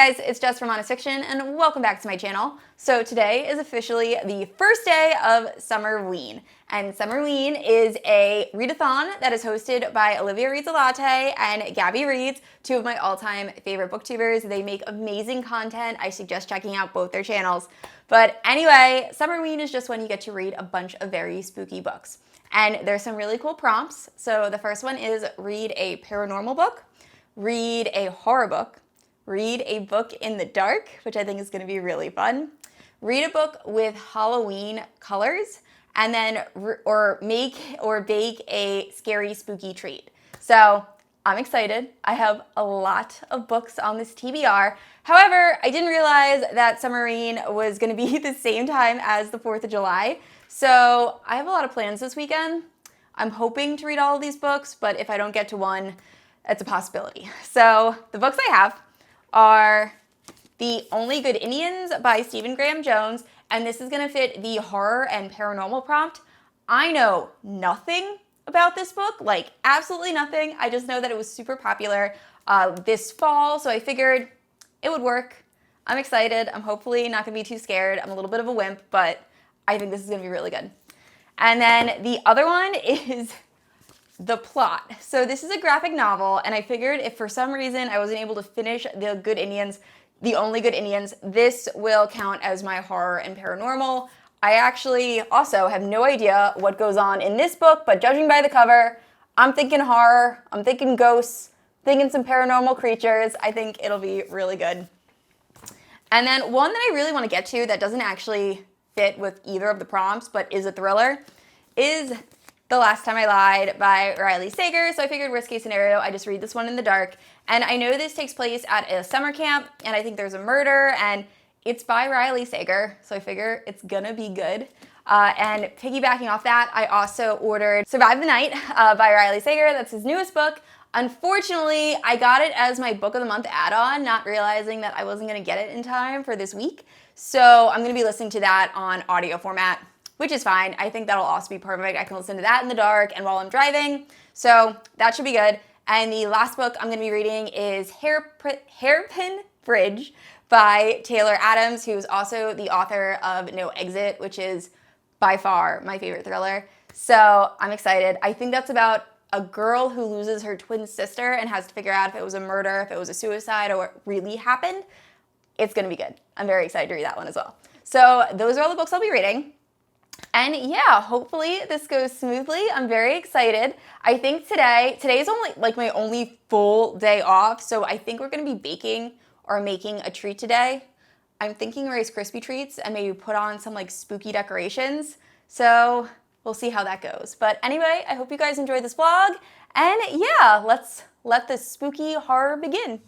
guys, it's Jess from Honest Fiction, and welcome back to my channel. So today is officially the first day of Summerween, and Summerween is a readathon that is hosted by OliviaReadsALatter and Gabby Reads, two of my all-time favorite booktubers. They make amazing content. I suggest checking out both their channels. But anyway, Summerween is just when you get to read a bunch of very spooky books. And there's some really cool prompts. So the first one is read a paranormal book, read a horror book, read a book in the dark, which I think is going to be really fun, read a book with Halloween colors, and then make or bake a scary spooky treat. So I'm excited. I have a lot of books on this TBR. However, I didn't realize that Summerween was going to be the same time as the 4th of July. So I have a lot of plans this weekend. I'm hoping to read all of these books, but if I don't get to one, it's a possibility. So the books I have are The Only Good Indians by Stephen Graham Jones, and this is going to fit the horror and paranormal prompt. I know nothing about this book, like absolutely nothing. I just know that it was super popular this fall, so I figured it would work. I'm excited. I'm hopefully not going to be too scared. I'm a little bit of a wimp, but I think this is going to be really good. And then the other one is The Plot. So this is a graphic novel, and I figured if for some reason I wasn't able to finish The Only Good Indians, this will count as my horror and paranormal. I actually also have no idea what goes on in this book, but judging by the cover, I'm thinking horror, I'm thinking ghosts, thinking some paranormal creatures. I think it'll be really good. And then one that I really want to get to that doesn't actually fit with either of the prompts, but is a thriller, is The Last Time I Lied by Riley Sager. So I figured worst case scenario, I just read this one in the dark. And I know this takes place at a summer camp, and I think there's a murder, and it's by Riley Sager, so I figure it's gonna be good. And piggybacking off that, I also ordered Survive the Night by Riley Sager. That's his newest book. Unfortunately, I got it as my book of the month add-on, not realizing that I wasn't gonna get it in time for this week. So I'm gonna be listening to that on audio format, which is fine. I think that'll also be perfect. I can listen to that in the dark and while I'm driving. So that should be good. And the last book I'm gonna be reading is Hairpin Bridge by Taylor Adams, who's also the author of No Exit, which is by far my favorite thriller. So I'm excited. I think that's about a girl who loses her twin sister and has to figure out if it was a murder, if it was a suicide, or what really happened. It's gonna be good. I'm very excited to read that one as well. So those are all the books I'll be reading. And yeah, hopefully this goes smoothly. I'm very excited. I think today's only like my only full day off, so I think we're gonna be baking or making a treat today. I'm thinking Rice Krispie treats and maybe put on some like spooky decorations. So we'll see how that goes. But anyway, I hope you guys enjoyed this vlog. And yeah, let's let the spooky horror begin.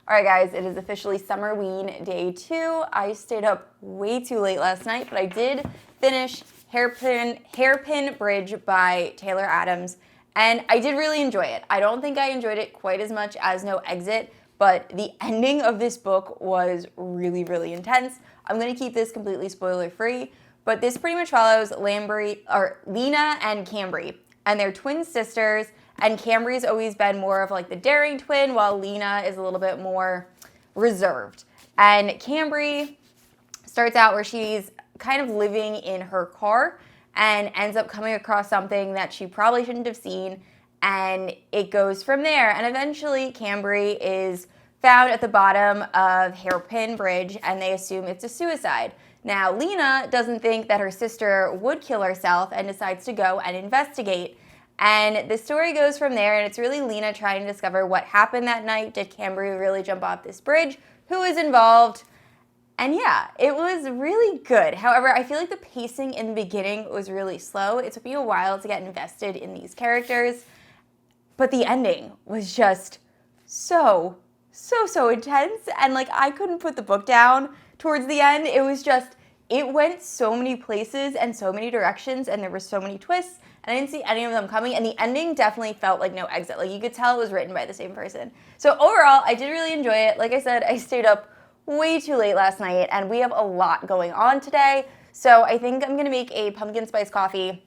Alright guys, it is officially Summerween Day 2. I stayed up way too late last night, but I did finish Hairpin Bridge by Taylor Adams, and I did really enjoy it. I don't think I enjoyed it quite as much as No Exit, but the ending of this book was really, really intense. I'm going to keep this completely spoiler-free, but this pretty much follows Lena and Cambry, and they're twin sisters. And Cambry's always been more of like the daring twin, while Lena is a little bit more reserved. And Cambry starts out where she's kind of living in her car and ends up coming across something that she probably shouldn't have seen, and it goes from there. And eventually Cambry is found at the bottom of Hairpin Bridge, and they assume it's a suicide. Now, Lena doesn't think that her sister would kill herself and decides to go and investigate. And the story goes from there, and it's really Lena trying to discover what happened that night. Did Cambry really jump off this bridge? Who is involved? And yeah, it was really good. However, I feel like the pacing in the beginning was really slow. It took me a while to get invested in these characters, but the ending was just so intense. And like, I couldn't put the book down towards the end. It was just, it went so many places and so many directions, and there were so many twists, and I didn't see any of them coming, and the ending definitely felt like no exit. Like, you could tell it was written by the same person. So overall, I did really enjoy it. Like I said, I stayed up way too late last night, and we have a lot going on today. So I think I'm gonna make a pumpkin spice coffee.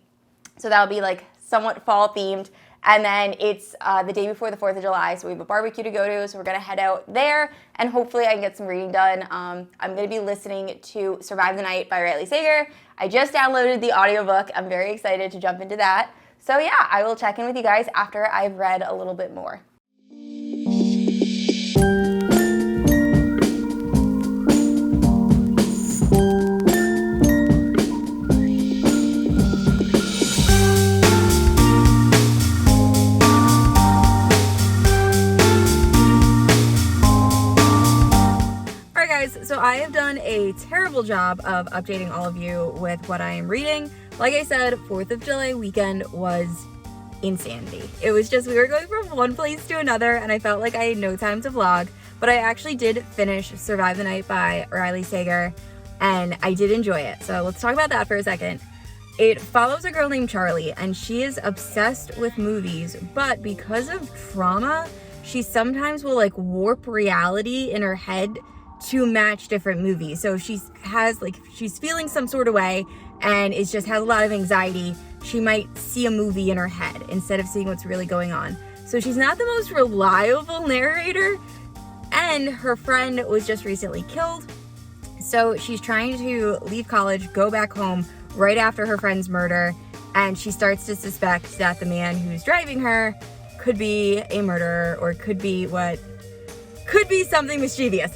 So that'll be like somewhat fall themed. And then it's the day before the 4th of July, so we have a barbecue to go to, so we're gonna head out there, and hopefully I can get some reading done. I'm gonna be listening to Survive the Night by Riley Sager. I just downloaded the audiobook. I'm very excited to jump into that. So yeah, I will check in with you guys after I've read a little bit more. So I have done a terrible job of updating all of you with what I am reading. Like I said, 4th of July weekend was insanity. It was just, we were going from one place to another, and I felt like I had no time to vlog, but I actually did finish Survive the Night by Riley Sager, and I did enjoy it. So let's talk about that for a second. It follows a girl named Charlie, and she is obsessed with movies, but because of trauma, she sometimes will like warp reality in her head to match different movies. So if she's feeling some sort of way and is just has a lot of anxiety, she might see a movie in her head instead of seeing what's really going on. So she's not the most reliable narrator, and her friend was just recently killed. So she's trying to leave college, go back home right after her friend's murder, and she starts to suspect that the man who's driving her could be a murderer, or could be something mischievous.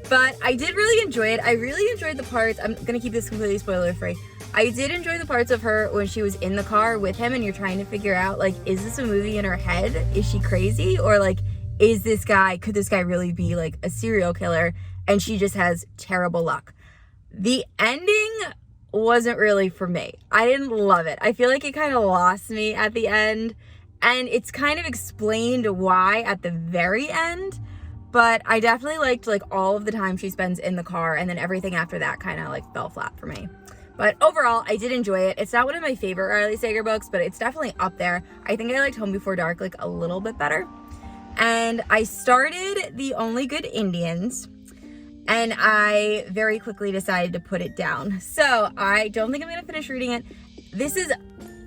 But I did really enjoy it. I really enjoyed the parts. I'm gonna keep this completely spoiler free. I did enjoy the parts of her when she was in the car with him, and you're trying to figure out, like, is this a movie in her head? Is she crazy? Or like, could this guy really be like a serial killer? And she just has terrible luck. The ending wasn't really for me. I didn't love it. I feel like it kind of lost me at the end, and it's kind of explained why at the very end. But I definitely liked like all of the time she spends in the car, and then everything after that kind of like fell flat for me. But overall, I did enjoy it. It's not one of my favorite Riley Sager books, but it's definitely up there. I think I liked Home Before Dark like a little bit better. And I started The Only Good Indians, and I very quickly decided to put it down. So I don't think I'm gonna finish reading it. This is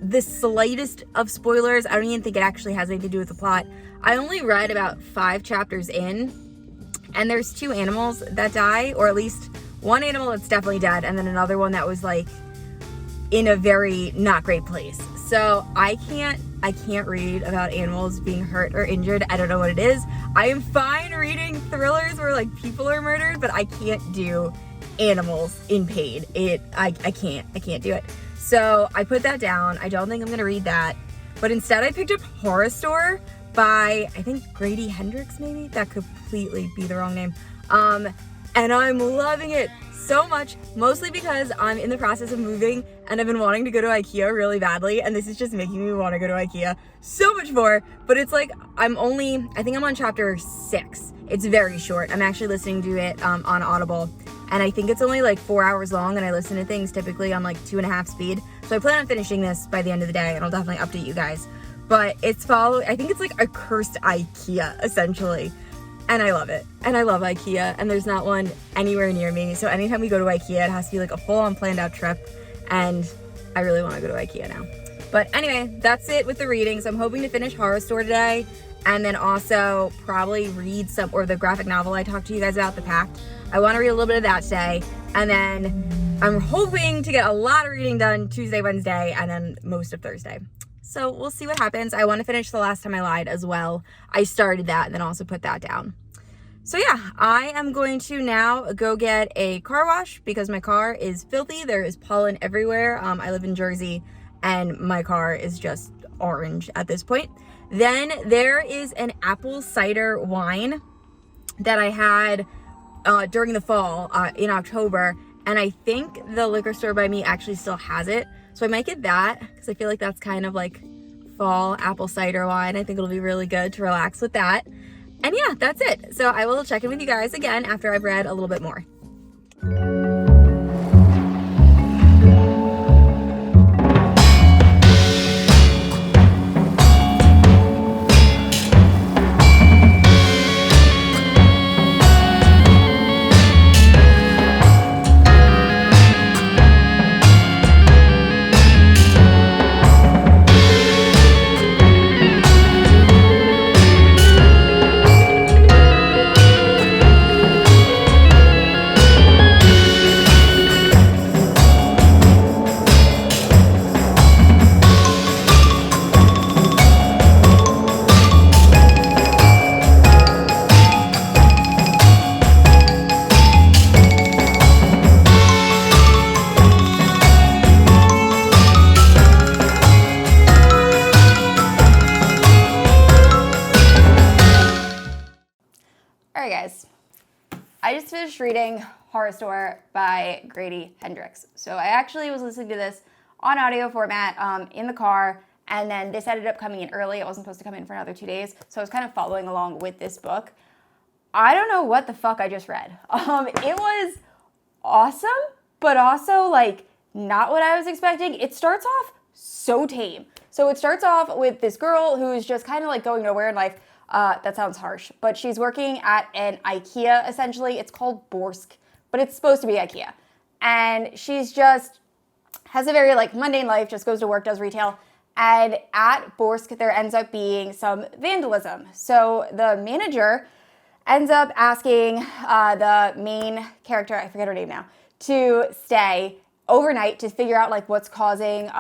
the slightest of spoilers. I don't even think it actually has anything to do with the plot. I only read about 5 chapters in, and there's 2 animals that die, or at least one animal that's definitely dead, and then another one that was like in a very not great place. So I can't read about animals being hurt or injured. I don't know what it is. I am fine reading thrillers where like people are murdered, but I can't do animals in pain. I can't do it. So I put that down. I don't think I'm gonna read that. But instead I picked up Horrorstor by, I think, Grady Hendrix, maybe? That could completely be the wrong name. And I'm loving it so much, mostly because I'm in the process of moving, and I've been wanting to go to IKEA really badly, and this is just making me want to go to IKEA so much more. But it's like, I think I'm on chapter 6. It's very short. I'm actually listening to it on Audible, and I think it's only like 4 hours long, and I listen to things typically on like 2.5 speed. So I plan on finishing this by the end of the day, and I'll definitely update you guys. But I think it's like a cursed IKEA, essentially. And I love it. And I love IKEA, and there's not one anywhere near me. So anytime we go to IKEA, it has to be like a full-on planned out trip. And I really want to go to IKEA now. But anyway, that's it with the readings. I'm hoping to finish Horrorstor today, and then also probably read the graphic novel I talked to you guys about, The Pact. I want to read a little bit of that today. And then I'm hoping to get a lot of reading done Tuesday, Wednesday, and then most of Thursday. So we'll see what happens. I want to finish The Last Time I Lied as well. I started that and then also put that down. So yeah, I am going to now go get a car wash because my car is filthy. There is pollen everywhere. I live in Jersey and my car is just orange at this point. Then there is an apple cider wine that I had during the fall in October, and I think the liquor store by me actually still has it. So I might get that because I feel like that's kind of like fall apple cider wine. I think it'll be really good to relax with that. And yeah, that's it. So I will check in with you guys again after I've read a little bit more. Alright guys, I just finished reading Horrorstor by Grady Hendrix. So I actually was listening to this on audio format in the car, and then this ended up coming in early. It wasn't supposed to come in for another 2 days, so I was kind of following along with this book. I don't know what the fuck I just read. It was awesome, but also like not what I was expecting. It starts off so tame. So it starts off with this girl who's just kind of like going nowhere in life. That sounds harsh, but she's working at an IKEA, essentially. It's called Borsk, but it's supposed to be IKEA. And she's just has a very like mundane life, just goes to work, does retail. And at Borsk, there ends up being some vandalism. So the manager ends up asking the main character, I forget her name now, to stay overnight to figure out like what's causing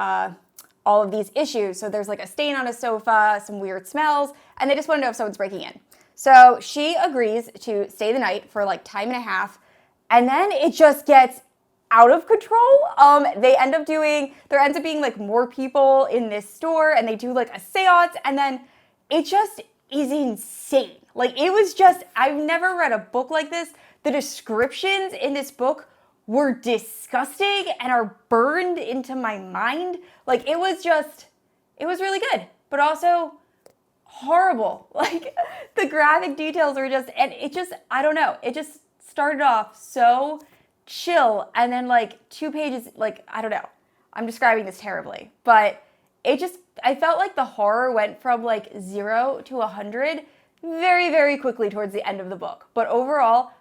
all of these issues. So there's like a stain on a sofa, some weird smells, and they just want to know if someone's breaking in. So she agrees to stay the night for like time and a half, and then it just gets out of control. There ends up being like more people in this store, and they do like a seance, and then it just is insane. Like it was just, I've never read a book like this. The descriptions in this book were disgusting and are burned into my mind. Like it was really good, but also horrible. Like the graphic details were I don't know. It just started off so chill, and then like 2 pages, like, I don't know. I'm describing this terribly, but I felt like the horror went from like 0 to 100 very, very quickly towards the end of the book. But overall,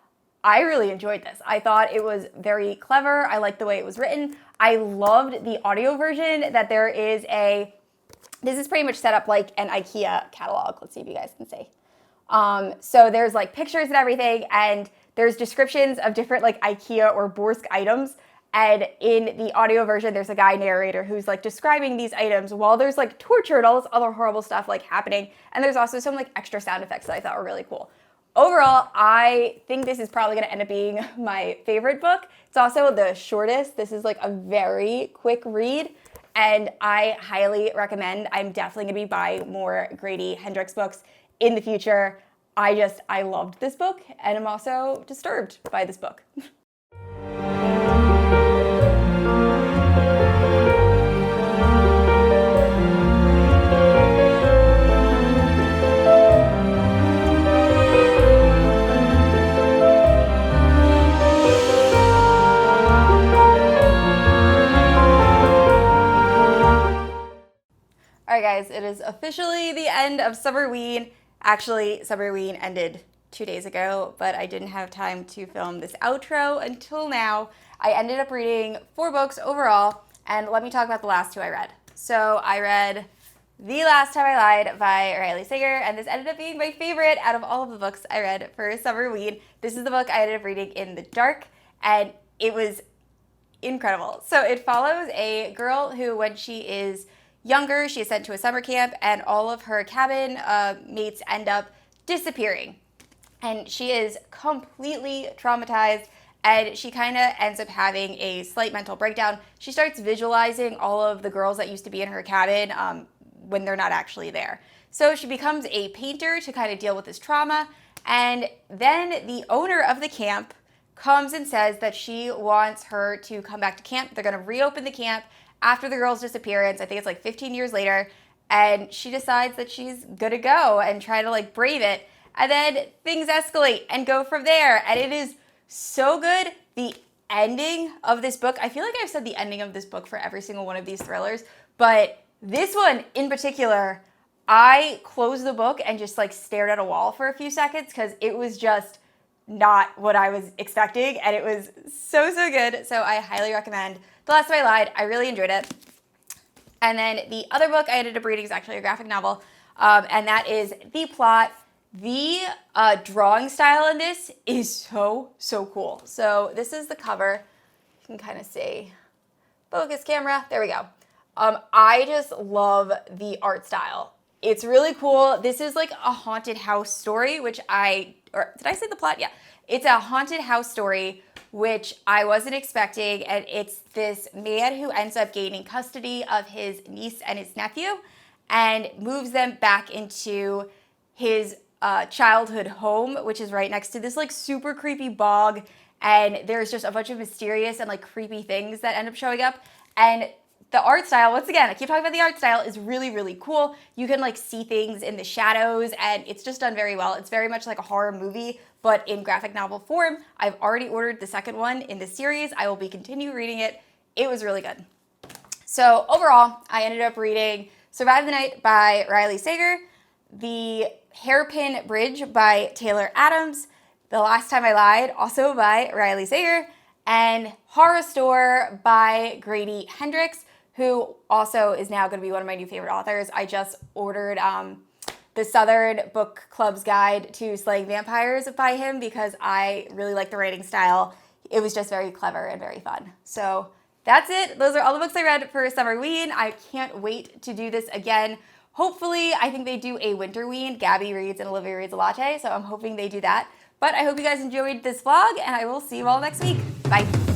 I really enjoyed this. I thought it was very clever. I liked the way it was written. I loved the audio version that this is pretty much set up like an IKEA catalog. Let's see if you guys can see. So there's like pictures and everything, and there's descriptions of different like IKEA or Borsk items. And in the audio version, there's a guy narrator who's like describing these items while there's like torture and all this other horrible stuff like happening. And there's also some like extra sound effects that I thought were really cool. Overall, I think this is probably going to end up being my favorite book. It's also the shortest. This is like a very quick read, and I highly recommend. I'm definitely going to be buying more Grady Hendrix books in the future. I loved this book, and I'm also disturbed by this book. Alright guys, it is officially the end of Summerween. Actually, Summerween ended 2 days ago, but I didn't have time to film this outro until now. I ended up reading 4 books overall, and let me talk about the last 2 I read. So I read The Last Time I Lied by Riley Sager, and this ended up being my favorite out of all of the books I read for Summerween. This is the book I ended up reading in the dark, and it was incredible. So it follows a girl who, when she is younger, she is sent to a summer camp, and all of her cabin mates end up disappearing. and she is completely traumatized, and she kind of ends up having a slight mental breakdown. She starts visualizing all of the girls that used to be in her cabin when they're not actually there. So she becomes a painter to kind of deal with this trauma, and then the owner of the camp comes and says that she wants her to come back to camp. They're going to reopen the camp after the girl's disappearance. I think it's like 15 years later, and she decides that she's going to go and try to like brave it. And then things escalate and go from there. And it is so good. The ending of this book, I feel like I've said the ending of this book for every single one of these thrillers, but this one in particular, I closed the book and just like stared at a wall for a few seconds because it was just not what I was expecting, and it was so, so good. So I highly recommend The Last Time I Lied. I really enjoyed it. And then the other book I ended up reading is actually a graphic novel, and that is The Plot. The drawing style in this is so, so cool. So this is the cover. You can kind of see. Focus camera. There we go. I just love the art style. It's really cool. This is like a haunted house story, which or did I say the plot? Yeah. It's a haunted house story, which I wasn't expecting. And it's this man who ends up gaining custody of his niece and his nephew and moves them back into his childhood home, which is right next to this like super creepy bog. And there's just a bunch of mysterious and like creepy things that end up showing up. And the art style, once again, I keep talking about the art style, is really, really cool. You can like see things in the shadows, and it's just done very well. It's very much like a horror movie, but in graphic novel form. I've already ordered the second one in the series. I will be continue reading it. It was really good. So overall, I ended up reading Survive the Night by Riley Sager, The Hairpin Bridge by Taylor Adams, The Last Time I Lied, also by Riley Sager, and Horrorstor by Grady Hendrix, who also is now going to be one of my new favorite authors. I just ordered the Southern Book Club's Guide to Slaying Vampires by him because I really like the writing style. It was just very clever and very fun. So that's it. Those are all the books I read for Summerween. I can't wait to do this again. Hopefully, I think they do a Winterween, Gabby Reads and Olivia Reads a Latte, so I'm hoping they do that. But I hope you guys enjoyed this vlog, and I will see you all next week. Bye.